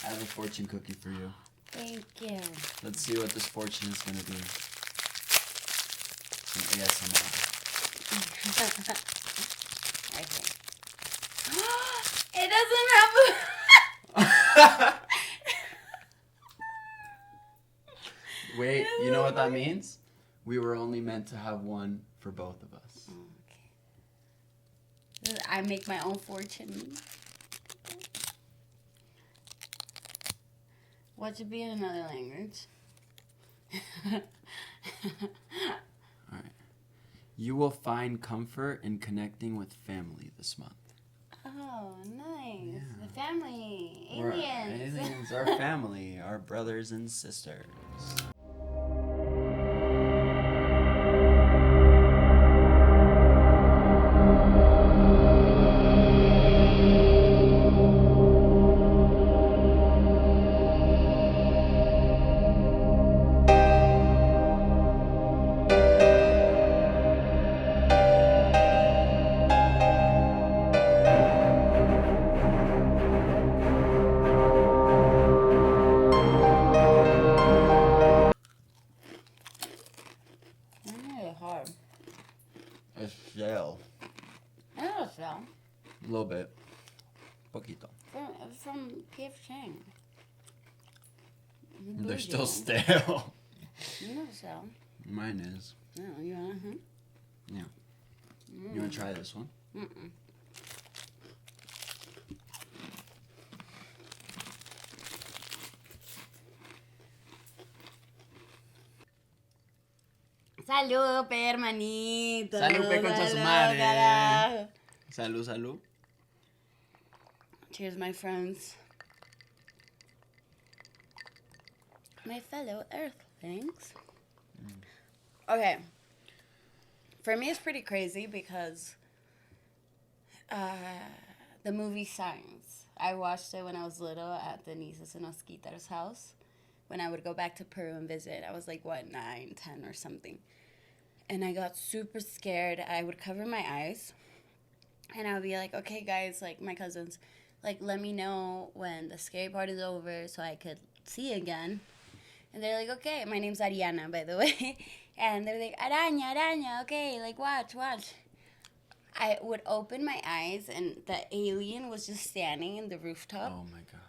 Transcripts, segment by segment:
I have a fortune cookie for you. Thank you. Let's see what this fortune is going to be. Some ASMR. Okay. It doesn't have Wait, you know what that means? We were only meant to have one for both of us. Okay. I make my own fortune. What should be in another language? Alright. You will find comfort in connecting with family this month. Oh, nice. Yeah. The family. We're Aliens. aliens, our family, our brothers and sisters. Hard. A shell. I know it's well. A little bit. Poquito. From P.F. Chang. They're still stale. You know so. Mine is. No, you want Yeah. You want to try this one? Mm-mm. Salud, pe, hermanito. Salud, pe, concha su Salud, madre. carajo. Salud, salud. Cheers, my friends. My fellow Earthlings. Okay. For me, it's pretty crazy because the movie Signs. I watched it when I was little at the nieces and Osquitar's house. When I would go back to Peru and visit, I was like, 9, 10 or something. And I got super scared. I would cover my eyes. And I would be like, okay, guys, like my cousins, like let me know when the scary part is over so I could see again. And they're like, okay, my name's Ariana, by the way. And they're like, araña, okay, like watch. I would open my eyes and the alien was just standing in the rooftop. Oh my god.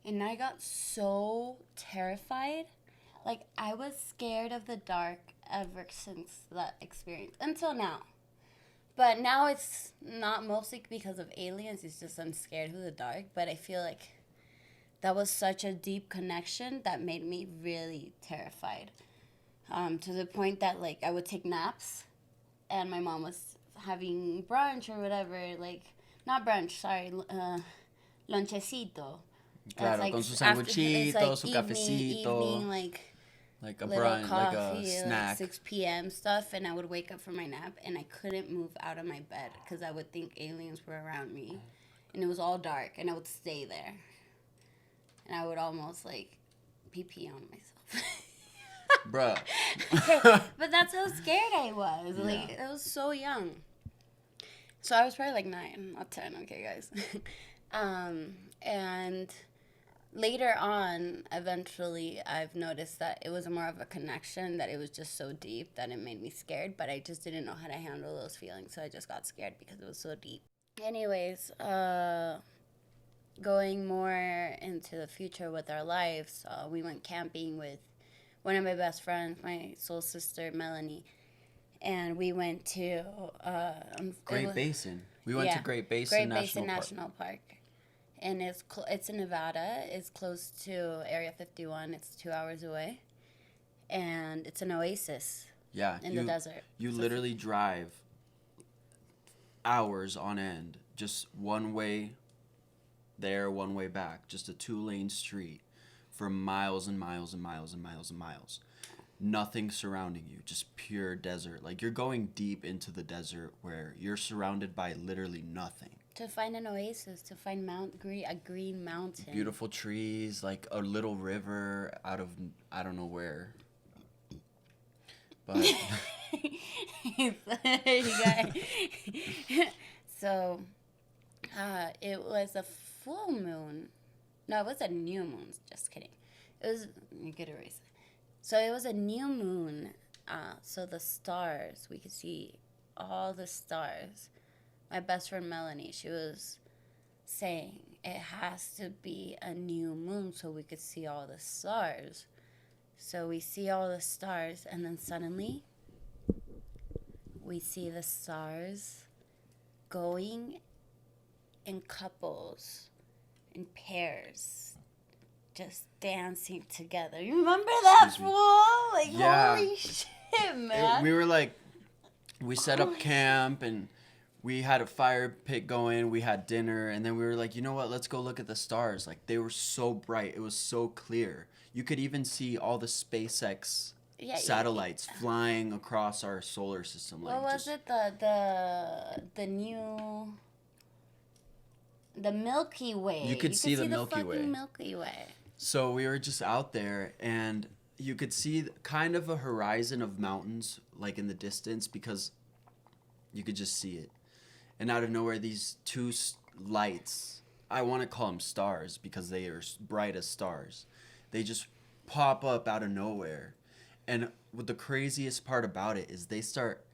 And I got so terrified. Like, I was scared of the dark ever since that experience. Until now. But now it's not mostly because of aliens. It's just I'm scared of the dark. But I feel like that was such a deep connection that made me really terrified. To the point that, like, I would take naps. And my mom was having brunch or whatever. Like, not brunch, sorry. Lonchecito. Claro, like con su after- sanguchito, it's like su cafecito. Evening, like a little brunch, coffee, like a snack. like 6 p.m. stuff, and I would wake up from my nap, and I couldn't move out of my bed because I would think aliens were around me, and it was all dark, and I would stay there, and I would almost like pee on myself. Bruh. But that's how scared I was. Yeah. Like, I was so young. So I was probably like 9, not 10, okay, guys. And later on, eventually, I've noticed that it was more of a connection, that it was just so deep that it made me scared, but I just didn't know how to handle those feelings, so I just got scared because it was so deep. Anyways, going more into the future with our lives, we went camping with one of my best friends, my soul sister, Melanie, and we went to... Great Basin. We went to Great Basin National Park. And it's in Nevada. It's close to Area 51. It's 2 hours away. And it's an oasis in the desert. You literally drive hours on end, just one way there, one way back, just a 2-lane street for miles and miles and miles and miles and miles. Nothing surrounding you, just pure desert. Like, you're going deep into the desert where you're surrounded by literally nothing. To find an oasis, to find a green mountain. Beautiful trees, like a little river out of, I don't know where. But... So, it was a full moon No, it was a new moon. Just kidding. It was, you could erase it. So it was a new moon. So the stars, we could see all the stars. My best friend Melanie, she was saying it has to be a new moon so we could see all the stars. So we see all the stars, and then suddenly we see the stars going in couples, in pairs, just dancing together. You remember that, Excuse me. fool? Like, Yeah. holy shit, man. We were like, we set up camp and we had a fire pit going. We had dinner, and then we were like, you know what? Let's go look at the stars. Like, they were so bright. It was so clear. You could even see all the SpaceX satellites flying across our solar system. Like, what was it? The new, the Milky Way. You could see the Milky Way. Milky Way. So we were just out there, and you could see kind of a horizon of mountains, like in the distance, because you could just see it. And out of nowhere, these two lights, I want to call them stars because they are bright as stars, they just pop up out of nowhere. And what the craziest part about it is they start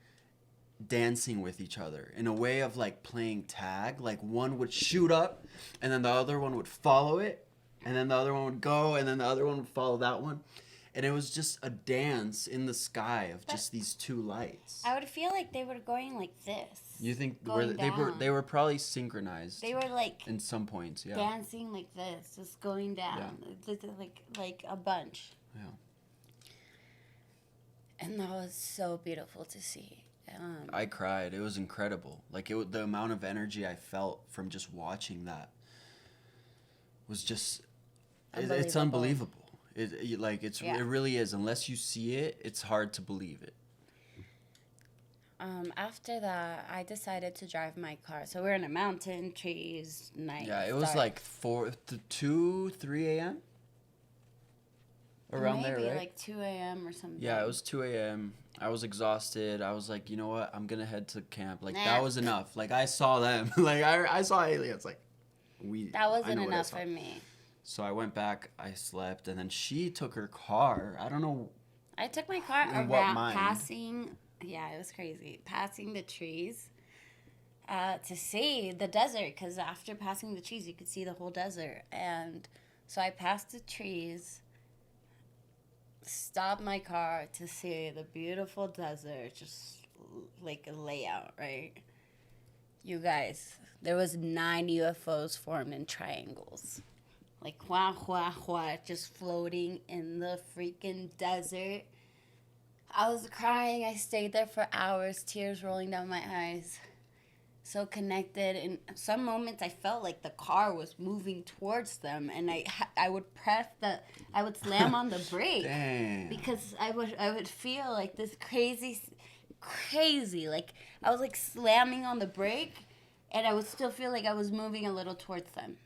dancing with each other in a way of like playing tag. Like one would shoot up, and then the other one would follow it, and then the other one would go, and then the other one would follow that one. And it was just a dance in the sky of just these two lights. I would feel like they were going like this. You think Going they were probably synchronized? They were like in some points, yeah. dancing like this, just going down, like a bunch. Yeah. And that was so beautiful to see. I cried. It was incredible. Like the amount of energy I felt from just watching that was just it's unbelievable. It really is. Unless you see it, it's hard to believe it. After that, I decided to drive my car. So we're in a mountain, trees, night. Yeah, it was like 2, 3 a.m. Around maybe there, right? like 2 a.m. or something. Yeah, it was 2 a.m. I was exhausted. I was like, you know what? I'm gonna head to camp. Like that was enough. Like I saw them. Like I saw aliens. Like that wasn't enough for me. So I went back. I slept, and then she took her car. I don't know. I took my car around passing. Yeah, it was crazy. Passing the trees to see the desert, because after passing the trees, you could see the whole desert. And so I passed the trees, stopped my car to see the beautiful desert, just like a layout, right? You guys, there was 9 UFOs formed in triangles. Like, wah, wah, wah, just floating in the freaking desert. I was crying. I stayed there for hours, tears rolling down my eyes. So connected. In some moments, I felt like the car was moving towards them, and I would I would slam on the brake. Damn. Because I would feel like this crazy, like I was like slamming on the brake, and I would still feel like I was moving a little towards them.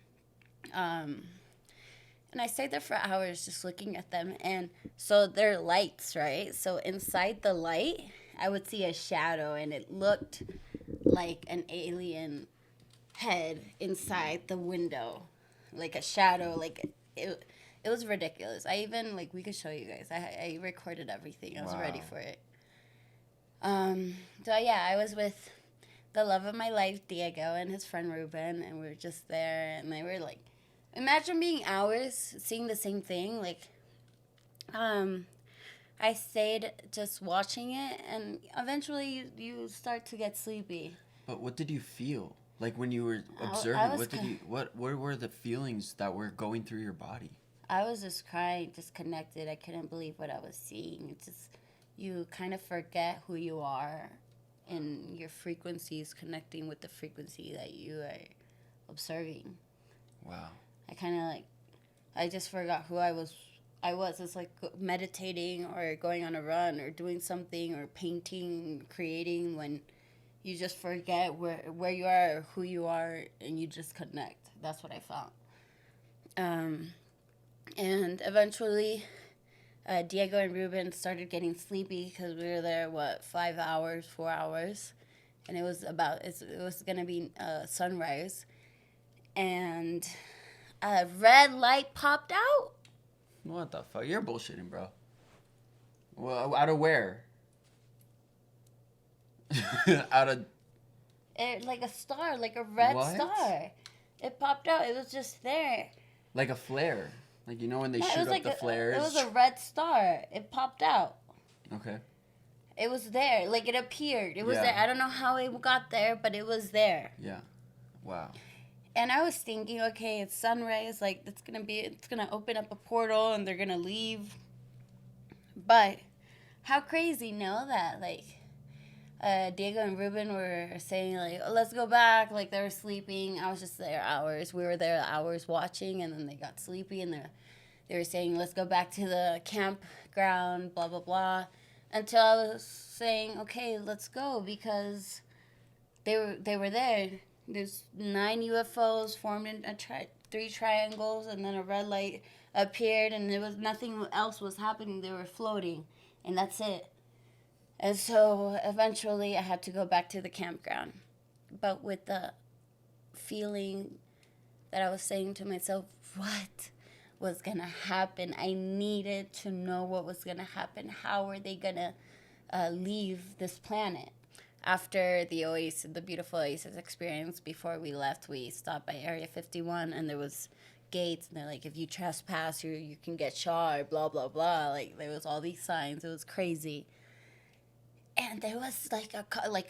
And I stayed there for hours just looking at them. And so they're lights, right? So inside the light, I would see a shadow, and it looked like an alien head inside the window. Like a shadow. Like it was ridiculous. I even, like, we could show you guys. I recorded everything. I was ready for it. So, yeah, I was with the love of my life, Diego, and his friend Ruben. And we were just there, and they were like, imagine being hours seeing the same thing. Like, I stayed just watching it, and eventually you start to get sleepy. But what did you feel? Like when you were observing, what were the feelings that were going through your body? I was just crying, just connected. I couldn't believe what I was seeing. It's just, you kind of forget who you are, and your frequencies connecting with the frequency that you are observing. Wow. I just forgot who I was. It's like meditating or going on a run or doing something or painting, creating, when you just forget where you are or who you are, and you just connect. That's what I found. And eventually, Diego and Ruben started getting sleepy because we were there, 4 hours, and it was going to be sunrise. And a red light popped out. What the fuck? You're bullshitting, bro. Well, out of where? Out of Like a star, like a red what? star. It popped out. It was just there. Like a flare. Like, you know when they No, it shoot was up like the flares? It was a red star. It popped out. Okay. It was there. Like, it appeared. It was Yeah. there. I don't know how it got there, but it was there. Yeah. Wow. And I was thinking, okay, it's sunrise. Like, it's gonna open up a portal and they're gonna leave. But how crazy, no? That, like, Diego and Ruben were saying, like, oh, let's go back. Like, they were sleeping. I was just there hours. We were there hours watching, and then they got sleepy, and they were saying, let's go back to the campground, blah, blah, blah. Until I was saying, okay, let's go, because they were there. There's 9 UFOs formed in 3 triangles, and then a red light appeared, and there was nothing else was happening. They were floating, and that's it. And so eventually I had to go back to the campground. But with the feeling that I was saying to myself, what was going to happen? I needed to know what was going to happen. How were they going to leave this planet? After the Oasis, the beautiful Oasis experience, before we left, we stopped by Area 51, and there was gates, and they're like, if you trespass, you can get shot, blah, blah, blah. Like, there was all these signs. It was crazy. And there was like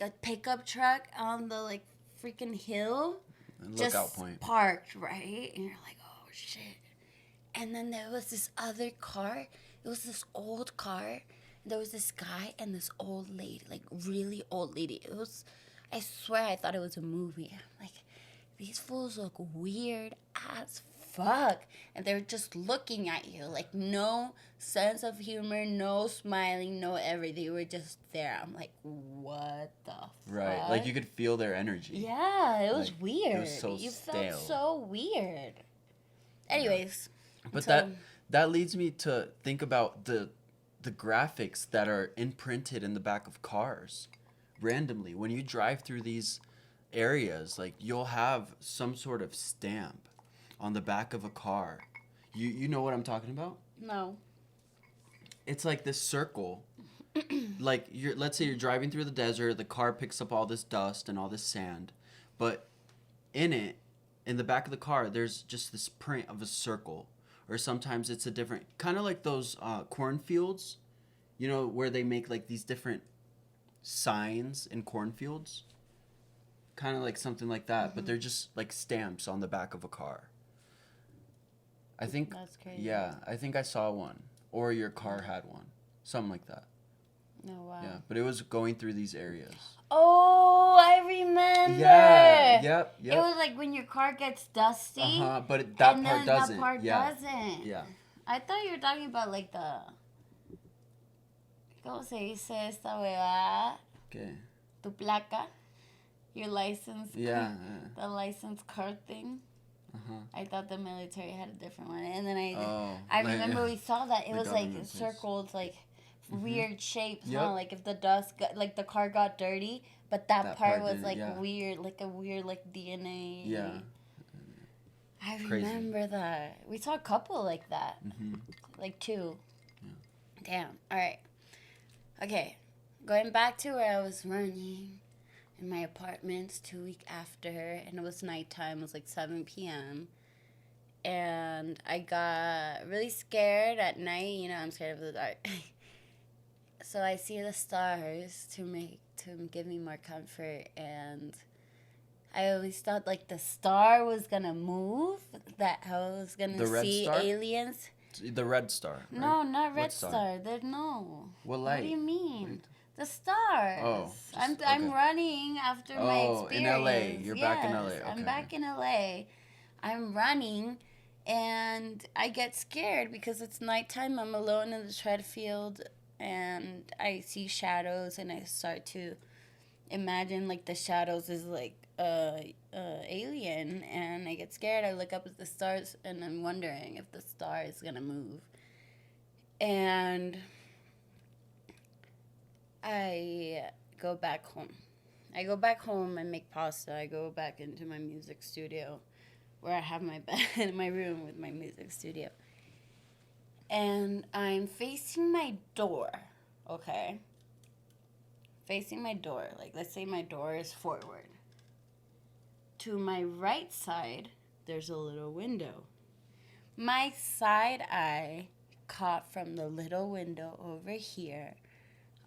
a pickup truck on the like freaking hill, Lookout just point. parked, right? And you're like, oh shit. And then there was this other car. It was this old car. There was this guy and this old lady, like really old lady. It was, I swear, I thought it was a movie. I'm like, these fools look weird as fuck. And they're just looking at you, like no sense of humor, no smiling, no everything. They were just there. I'm like, what the fuck? Right. Like, you could feel their energy. Yeah, it was Like, weird. it was so you stale. felt so weird. Anyways. But so, that leads me to think about the graphics that are imprinted in the back of cars randomly. When you drive through these areas, like, you'll have some sort of stamp on the back of a car. You know what I'm talking about? No. It's like this circle. Like, let's say you're driving through the desert, the car picks up all this dust and all this sand, but in the back of the car, there's just this print of a circle. Or sometimes it's a different, kind of like those cornfields, you know, where they make like these different signs in cornfields. Kind of like something like that, but they're just like stamps on the back of a car. I think, That's crazy. yeah, I think I saw one. Or your car had one. Something like that. No, wow. Yeah, but it was going through these areas. Oh, I remember. Yeah, yep. It was like when your car gets dusty. But that part doesn't. That part doesn't. Yeah. I thought you were talking about like the... ¿Cómo se dice esta huevada? Okay. Tu placa. Your license. Yeah. The license card thing. I thought the military had a different one. And then I remember we saw that. It was like circled, like weird shapes, huh? Like if the dust got, like the car got dirty, but that part was like weird, like a weird like DNA. Yeah. I remember that. We saw a couple like that. Like 2. Yeah. Damn. All right. Okay. Going back to where I was running in my apartment 2 weeks after, and it was nighttime. It was like 7 p.m. And I got really scared at night. You know, I'm scared of the dark. So I see the stars to give me more comfort, and I always thought like the star was gonna move, that I was gonna see aliens. The red star. Right? No, not red star. No. What light? What do you mean? The stars. Oh, I'm running after my experience. In LA. You're back in LA. Okay. I'm back in LA. I'm running, and I get scared because it's nighttime. I'm alone in the tread field, and I see shadows, and I start to imagine like the shadows is like alien, and I get scared. I look up at the stars, and I'm wondering if the star is gonna move. And I go back home. I make pasta. I go back into my music studio. where I have my bed in my room with my music studio. And I'm facing my door, okay? Facing my door. Like, let's say my door is forward. To my right side, there's a little window. My side eye caught from the little window over here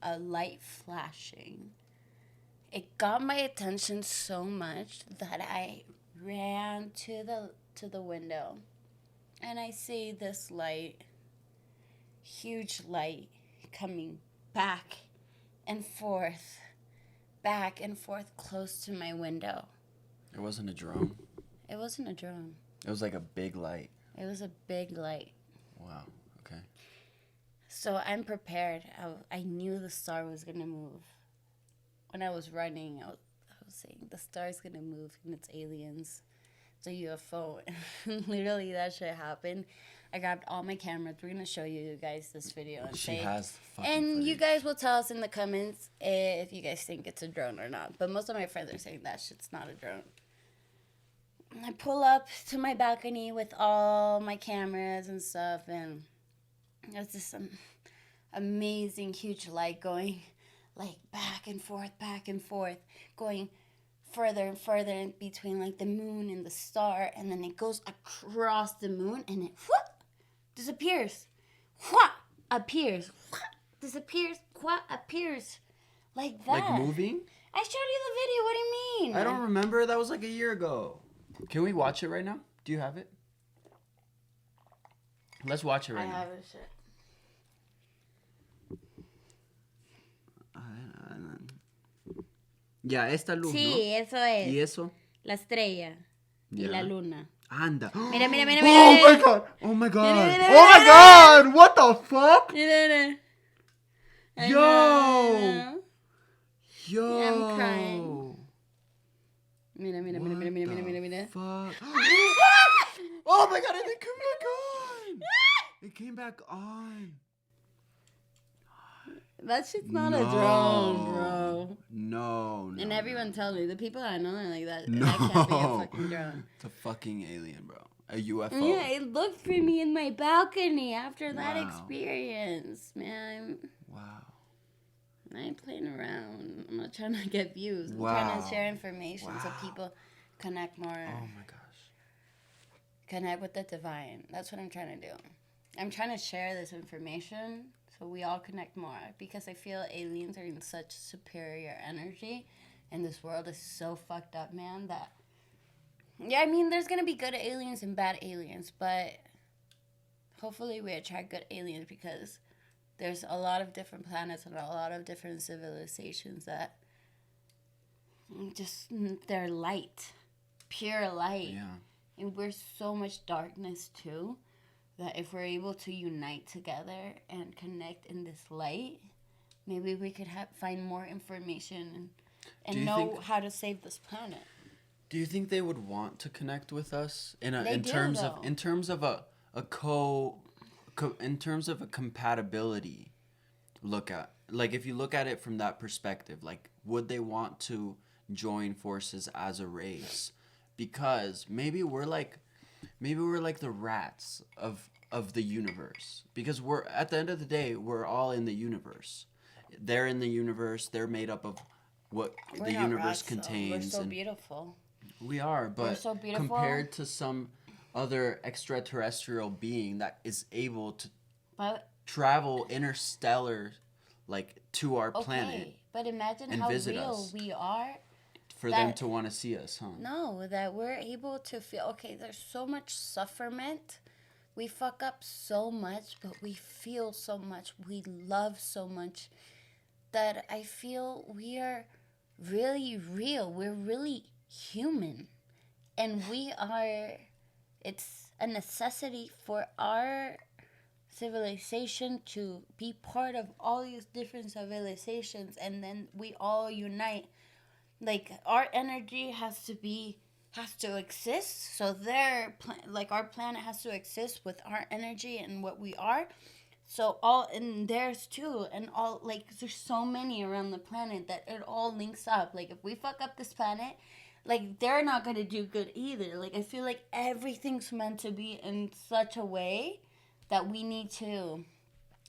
a light flashing. It got my attention so much that I ran to the window, and I see this light, huge light, coming back and forth close to my window. It wasn't a drone. It wasn't a drone. It was like a big light. It was a big light. Wow. Okay. So I'm prepared. I knew the star was going to move. When I was running, I was saying, the star's going to move and it's aliens. It's a UFO. Literally, that shit happened. I grabbed all my cameras. We're going to show you guys this video. And She has fucking and footage. you guys will tell us in the comments if you guys think it's a drone or not. But most of my friends are saying that shit's not a drone. I pull up to my balcony with all my cameras and stuff, and there's this amazing huge light going like back and forth, going further and further in between like the moon and the star, and then it goes across the moon and it whoop, disappears, whoop, appears, whoop, disappears, whoop, appears, like that. Like moving? I showed you the video. What do you mean? I don't remember. That was like a year ago. Can we watch it right now? Do you have it? Let's watch it right now. I have it. Shit. Ya, esta luz, Sí, ¿no? eso es. ¿Y eso? La estrella y Ya. la luna. Anda. Mira, mira, mira, Oh mira. my god. Oh my god. Mira, mira, Oh my mira. god. What the fuck? Mira, mira. I Yo. know. Yo. I'm crying. Mira, mira, mira, mira, mira, mira, mira, mira. Fuck. Oh my god, it came back on. It came back on. That shit's not a drone, bro. No. And everyone tells me, the people I know are like that. No. That can't be a fucking drone. It's a fucking alien, bro. A UFO. Yeah, it looked for me in my balcony after that Wow. experience, man. Wow. I ain't playing around. I'm not trying to get views. I'm Wow. trying to share information so Wow. people connect more. Oh my gosh. Connect with the divine. That's what I'm trying to do. I'm trying to share this information so we all connect more, because I feel aliens are in such superior energy and this world is so fucked up, man, that yeah, I mean, there's going to be good aliens and bad aliens, but hopefully we attract good aliens, because there's a lot of different planets and a lot of different civilizations that just, they're light, pure light. Yeah. And we're so much darkness too, that if we're able to unite together and connect in this light, maybe we could find more information Do you and know think- how to save this planet. Do you think they would want to connect with us in They do, terms though. of in terms of a compatibility look at, like, if you look at it from that perspective, like, would they want to join forces as a race? Because maybe we're like the rats of the universe, because we're, at the end of the day, we're all in the universe. They're in the universe. They're made up of what We're the not universe rats, though. contains. We're so and beautiful. we are, but so beautiful. compared to some other extraterrestrial being that is able to But travel interstellar, like, to our okay, planet, but imagine and how visit real us. we are. for them that- to want to see us, huh? No, that we're able to feel, okay, there's so much sufferment. We fuck up so much, but we feel so much. We love so much that I feel we are really real. We're really human. And it's a necessity for our civilization to be part of all these different civilizations, and then we all unite. Like, our energy has to exist, so our planet has to exist with our energy and what we are, so all in theirs too, and all, like, there's so many around the planet that it all links up. Like, if we fuck up this planet, like they're not going to do good either. Like I feel like everything's meant to be in such a way that we need to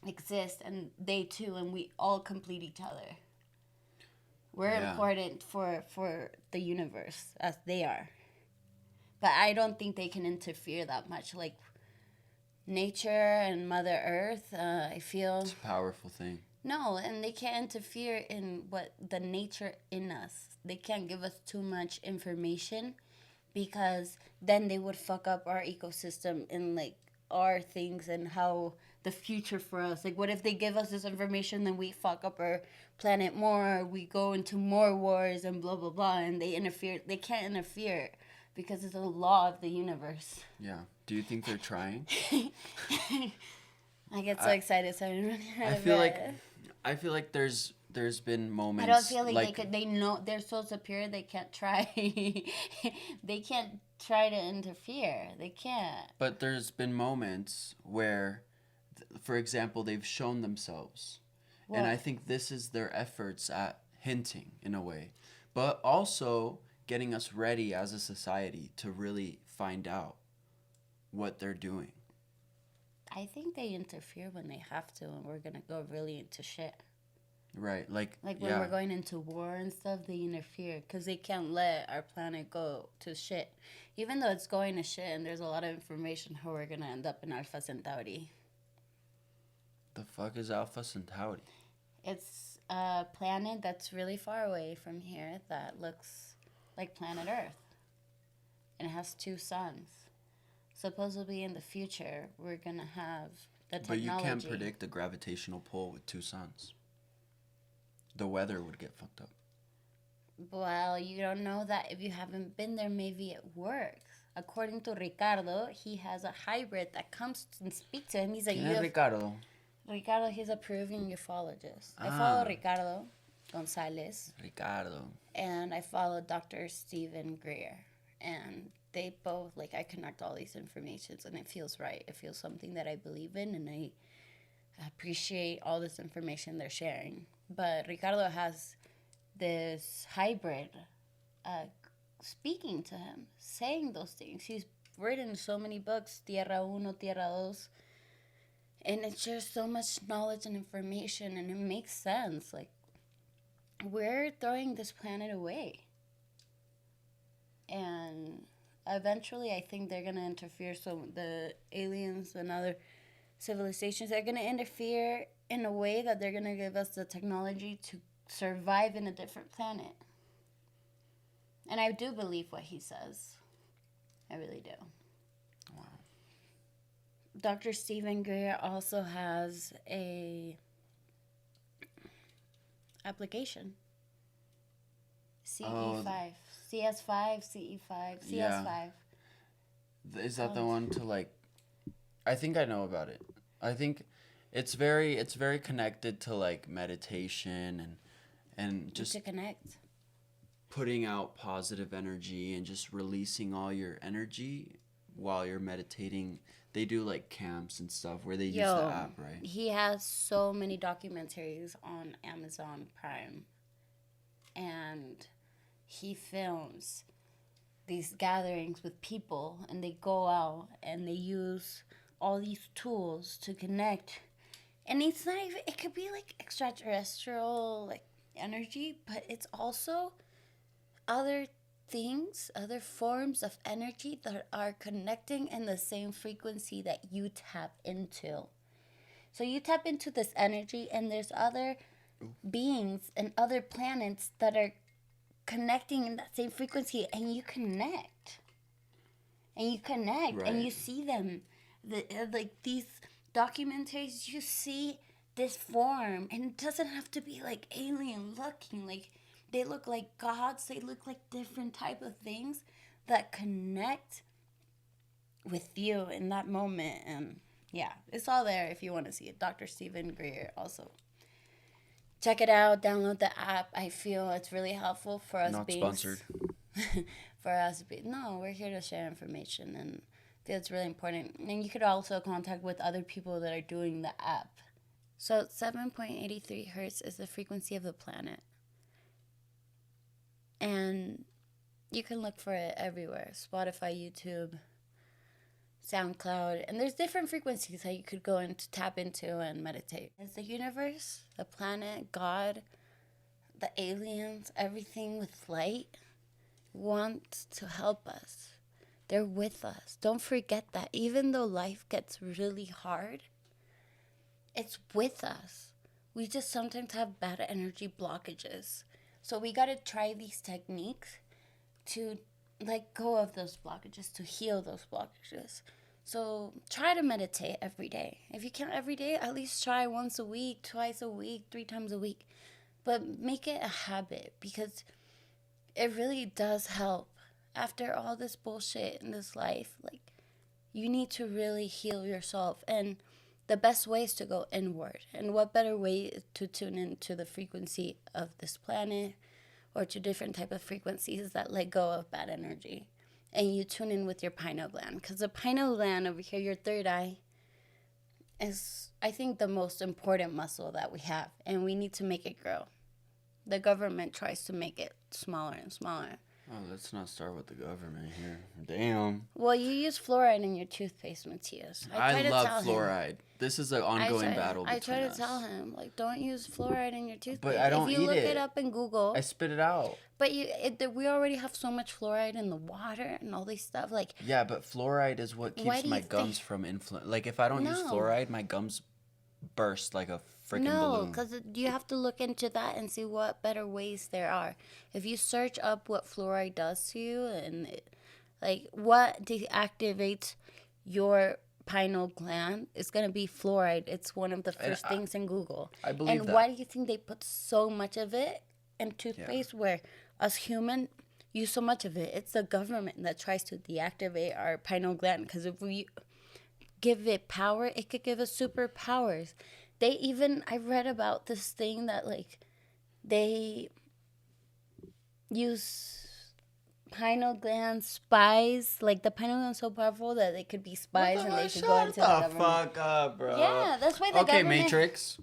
exist and they too, and we all complete each other. We're important for the universe as they are. But I don't think they can interfere that much. Like nature and Mother Earth, I feel. It's a powerful thing. No, and they can't interfere in what the nature in us. They can't give us too much information because then they would fuck up our ecosystem and like our things and how the future for us. Like what if they give us this information then we fuck up our planet more, we go into more wars and blah blah blah, and they interfere. They can't interfere because it's a law of the universe. Yeah. Do you think they're trying? I get so excited, so I'm running out of bed. I feel like there's been moments. I don't feel like they know they're so superior. They can't try. They can't try to interfere. They can't. But there's been moments where, for example, they've shown themselves, what? And I think this is their efforts at hinting in a way, but also getting us ready as a society to really find out what they're doing. I think they interfere when they have to, and we're gonna go really into shit. Right, like when we're going into war and stuff, they interfere because they can't let our planet go to shit. Even though it's going to shit, and there's a lot of information how we're gonna end up in Alpha Centauri. The fuck is Alpha Centauri? It's a planet that's really far away from here that looks like planet Earth, and it has 2 suns. Supposedly in the future, we're going to have the technology. But you can't predict the gravitational pull with 2 suns. The weather would get fucked up. Well, you don't know that if you haven't been there, maybe it works. According to Ricardo, he has a hybrid that comes and speaks to him. He's a Ricardo? Ricardo, he's a Peruvian ufologist. I follow Ricardo Gonzalez. Ricardo. And I follow Dr. Stephen Greer. And they both, like, I connect all these informations and it feels right. It feels something that I believe in, and I appreciate all this information they're sharing. But Ricardo has this hybrid speaking to him, saying those things. He's written so many books, Tierra Uno, Tierra Dos, and it shares so much knowledge and information, and it makes sense. Like, we're throwing this planet away. And eventually, I think they're going to interfere. So the aliens and other civilizations are going to interfere in a way that they're going to give us the technology to survive in a different planet. And I do believe what he says. I really do. Wow. Dr. Stephen Greer also has a application. CE5. CS5, CE5, CS5. Yeah. Is that the one to like... I think I know about it. I think it's very connected to like meditation and just... To connect. Putting out positive energy and just releasing all your energy while you're meditating. They do like camps and stuff where they use the app, right? He has so many documentaries on Amazon Prime. And he films these gatherings with people, and they go out and they use all these tools to connect. And it's not even, it could be like extraterrestrial like energy, but it's also other things, other forms of energy that are connecting in the same frequency that you tap into. So you tap into this energy, and there's other beings and other planets that are connecting in that same frequency, and you connect. Right. And you see them. Like these documentaries, you see this form, and it doesn't have to be like alien looking. Like, they look like gods. They look like different type of things that connect with you in that moment. And yeah, it's all there if you want to see it. Dr. Stephen Greer also. Check it out. Download the app. I feel it's really helpful for us. Not sponsored. For us. No, we're here to share information, and I feel it's really important. And you could also contact with other people that are doing the app. So 7.83 hertz is the frequency of the planet. And You can look for it everywhere. Spotify, YouTube, SoundCloud. And there's different frequencies that you could go and tap into and meditate. It's the universe, the planet, God, the aliens, everything with light wants to help us. They're with us. Don't forget that. Even though life gets really hard, it's with us. We just sometimes have bad energy blockages. So we got to try these techniques to let go of those blockages, to heal those blockages. So try to meditate every day. If you can't every day, at least try once a week, twice a week, 3 times a week. But make it a habit, because it really does help. After all this bullshit in this life, like, you need to really heal yourself. And the best way is to go inward. And what better way to tune into the frequency of this planet, or to different type of frequencies that let go of bad energy. And you tune in with your pineal gland. Because the pineal gland over here, your third eye, is, I think, the most important muscle that we have. And we need to make it grow. The government tries to make it smaller and smaller. Oh, let's not start with the government here. Damn. Well, you use fluoride in your toothpaste, Matthias. I love fluoride. This is an ongoing battle between us. I try to tell him, like, don't use fluoride in your toothpaste. But I don't eat it. If you look it up in Google. I spit it out. But we already have so much fluoride in the water and all this stuff. Like, yeah, but fluoride is what keeps my gums from inflammation. Like, if I don't use fluoride, my gums burst like a freaking balloon. No, because you have to look into that and see what better ways there are. If you search up what fluoride does to you and what deactivates your pineal gland, it's going to be fluoride. It's one of the first things in Google. I believe that. And why do you think they put so much of it in toothpaste where us human use so much of it? It's the government that tries to deactivate our pineal gland, because if we give it power, it could give us superpowers. I read about this thing that, like, they use pineal gland spies. Like, the pineal gland is so powerful that they could be spies and they could go into the government. Shut the fuck up, bro. Yeah, that's why the government... Okay, Matrix.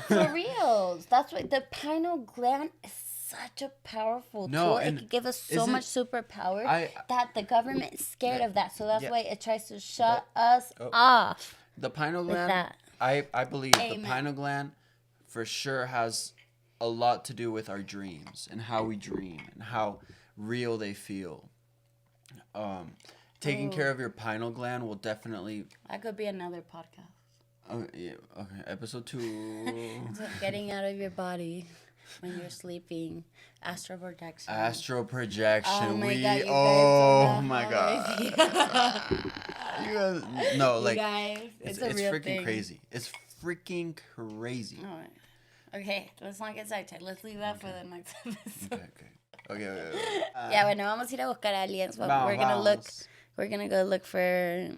For reals. That's why the pineal gland is such a powerful tool. It could give us so much superpower that the government is scared of that. So that's why it tries to shut us off. The pineal gland... I believe the pineal gland for sure has a lot to do with our dreams and how we dream and how real they feel. Taking care of your pineal gland will definitely... That could be another podcast. Oh, yeah, okay, episode 2. Getting out of your body when you're sleeping. Astral projection. Astral projection. Oh my God, you guys oh my God. You guys, no, like, it's real freaking thing. Crazy. It's freaking crazy. Oh, okay, let's not get sidetracked. Let's leave that for the next episode. Okay. Yeah, bueno, vamos a ir a buscar aliens. But we're gonna go look for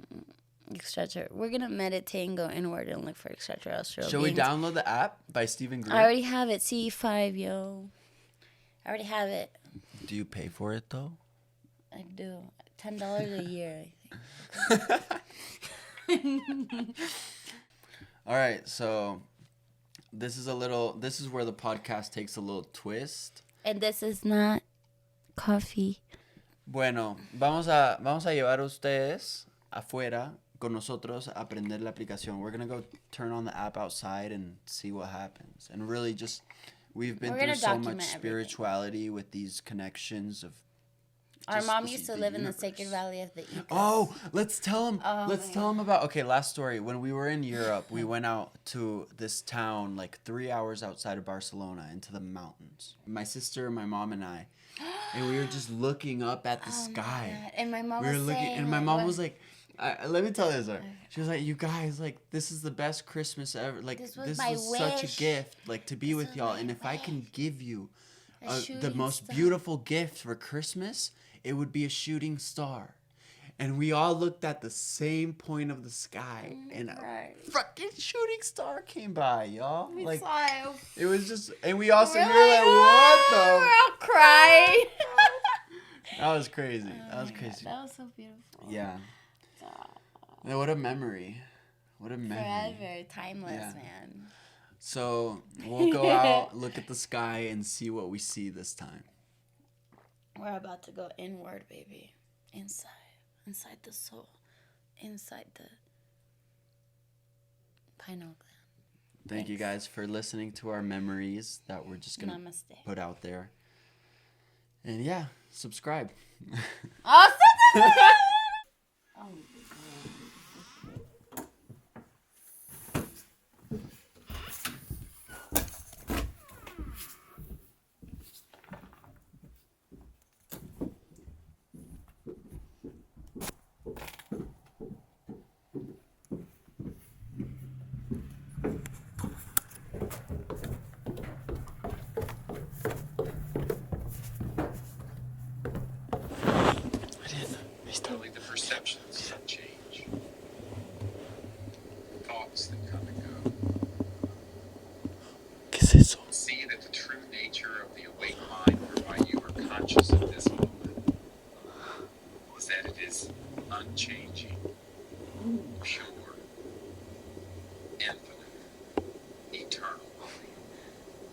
extraterrestrial. We're gonna meditate and go inward and look for extraterrestrial. Should we download the app by Stephen Greer? I already have it. C5, yo. I already have it. Do you pay for it though? I do. $10 a year, I think. All right, so this is where the podcast takes a little twist. And this is not coffee. Bueno, vamos a llevar a ustedes afuera con nosotros a aprender la aplicación. We're going to go turn on the app outside and see what happens. And really just, we've been through so much spirituality with these connections of... Our mom used to live in the Sacred Valley of the Incas. Oh, let's tell them about... Okay, last story. When we were in Europe, we went out to this town like 3 hours outside of Barcelona into the mountains. My sister, my mom, and I. And we were just looking up at the sky. And my mom was like, let me tell you this. She was like, you guys, like, this is the best Christmas ever. Like, this was such a gift, like, to be with y'all. And if I can give you the most beautiful gift for Christmas, it would be a shooting star. And we all looked at the same point of the sky, and a fucking shooting star came by, y'all. We like, saw it. It was just, and we also we were like, what the? We're all crying. That was crazy. That was crazy. God, that was so beautiful. Yeah. Yeah, what a memory. What a memory. Forever. Timeless, man. So we'll go out, look at the sky, and see what we see this time. We're about to go inward, baby. Inside. Inside the soul. Inside the pineal gland. Thank you guys for listening to our memories that we're just going to Namaste. put out there. And yeah, subscribe. Oh, Only the perceptions that change. Thoughts that come and go. ¿Qué es eso? See that the true nature of the awake mind whereby you are conscious of this moment is that it is unchanging, pure, infinite, eternal.